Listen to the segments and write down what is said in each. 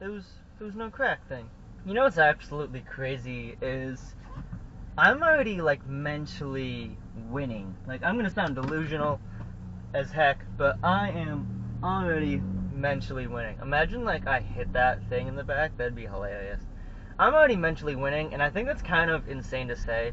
it was no crack thing. You know what's absolutely crazy is I'm already like mentally winning. Like, I'm gonna sound delusional as heck, but I am already mentally winning. Imagine like I hit that thing in the back, that'd be hilarious. I'm already mentally winning, and I think that's kind of insane to say.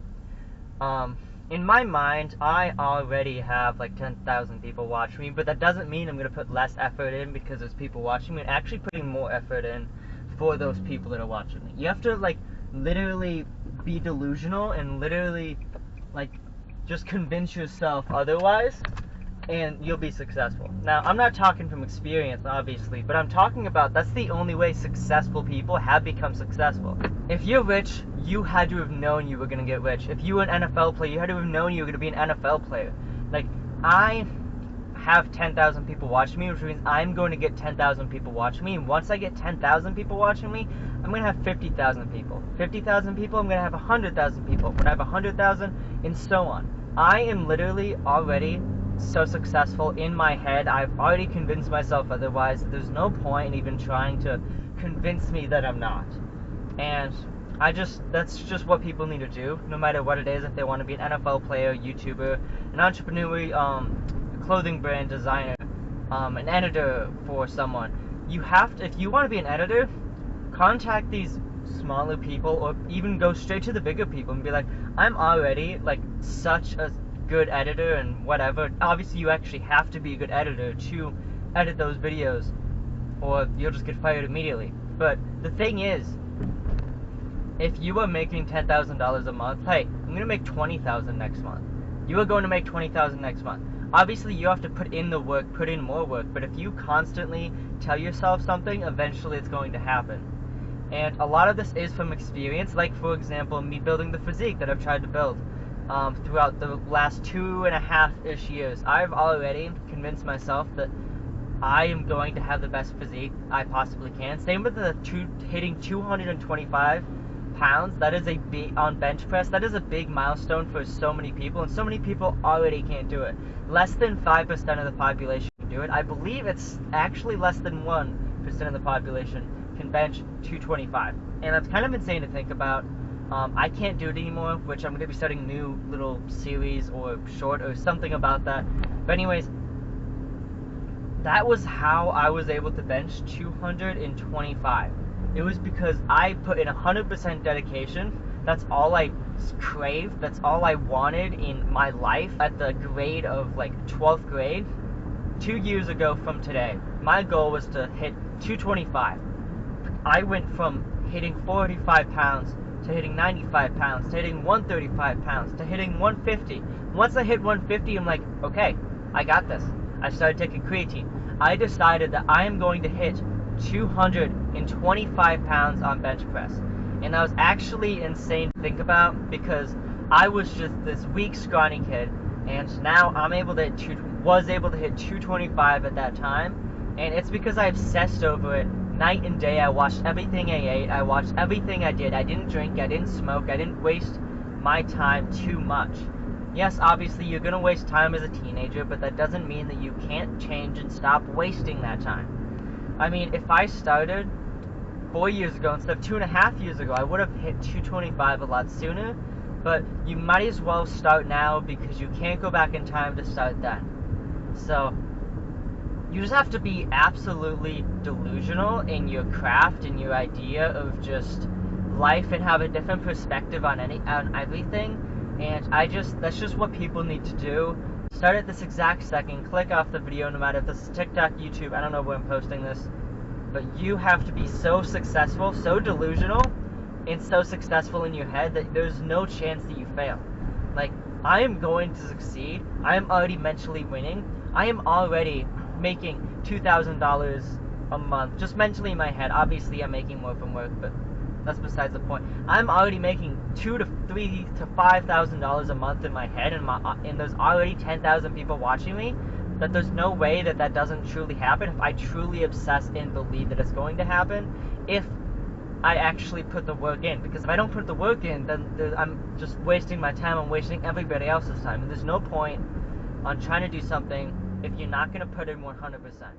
In my mind, I already have like 10,000 people watching me, but that doesn't mean I'm gonna put less effort in because there's people watching me. I'm actually putting more effort in for those people that are watching me. You have to like literally be delusional and literally like just convince yourself otherwise, and you'll be successful. Now, I'm not talking from experience, obviously, but I'm talking about that's the only way successful people have become successful. If you're rich, you had to have known you were going to get rich. If you were an NFL player, you had to have known you were going to be an NFL player. Like, I have 10,000 people watching me, which means I'm going to get 10,000 people watching me, and once I get 10,000 people watching me, I'm going to have 50,000 people. 50,000 people, I'm going to have 100,000 people. When I have 100,000, and so on. I am literally already so successful in my head. I've already convinced myself otherwise. There's no point in even trying to convince me that I'm not. And that's just what people need to do, no matter what it is. If they want to be an NFL player, YouTuber, an entrepreneur, clothing brand designer, an editor for someone, you have to, if you want to be an editor, contact these smaller people, or even go straight to the bigger people and be like, I'm already like such a good editor and whatever. Obviously you actually have to be a good editor to edit those videos, or you'll just get fired immediately. But the thing is, if you are making $10,000 a month, hey, I'm gonna make $20,000 next month. You are going to make $20,000 next month. Obviously you have to put in the work, put in more work, but if you constantly tell yourself something, eventually it's going to happen. And a lot of this is from experience, like for example, me building the physique that I've tried to build throughout the last 2.5-ish years. I've already convinced myself that I am going to have the best physique I possibly can. Same with the hitting 225 pounds. That is a big, on bench press, that is a big milestone for so many people, and so many people already can't do it. Less than 5% of the population can do it. I believe it's actually less than 1% of the population can bench 225, and that's kind of insane to think about. I can't do it anymore, which I'm going to be starting a new little series or short or something about that. But anyways, that was how I was able to bench 225. It was because I put in 100% dedication. That's all I craved. That's all I wanted in my life. At the grade of like 12th grade, 2 years ago from today, my goal was to hit 225. I went from hitting 45 pounds to hitting 95 pounds, to hitting 135 pounds, to hitting 150. Once I hit 150, I'm like, okay, I got this. I started taking creatine. I decided that I am going to hit 225 pounds on bench press. And that was actually insane to think about, because I was just this weak, scrawny kid, and now I'm able to was able to hit 225 at that time, and it's because I obsessed over it night and day. I watched everything I ate, I watched everything I did. I didn't drink, I didn't smoke, I didn't waste my time too much. Yes, obviously you're gonna waste time as a teenager, but that doesn't mean that you can't change and stop wasting that time. I mean, if I started 4 years ago instead of 2.5 years ago, I would have hit 225 a lot sooner, but you might as well start now, because you can't go back in time to start then. So you just have to be absolutely delusional in your craft and your idea of just life, and have a different perspective on everything. And that's just what people need to do. Start at this exact second, click off the video, no matter if this is TikTok, YouTube, I don't know where I'm posting this, but you have to be so successful, so delusional, and so successful in your head that there's no chance that you fail. Like, I am going to succeed. I am already mentally winning. I am already making $2,000 a month, just mentally in my head. Obviously, I'm making more from work, but that's besides the point. I'm already making $2,000 to $3,000 to $5,000 a month in my head, and there's already 10,000 people watching me. That there's no way that that doesn't truly happen if I truly obsess and believe that it's going to happen. If I actually put the work in, because if I don't put the work in, then I'm just wasting my time. I'm wasting everybody else's time, and there's no point on trying to do something if you're not going to put in 100%.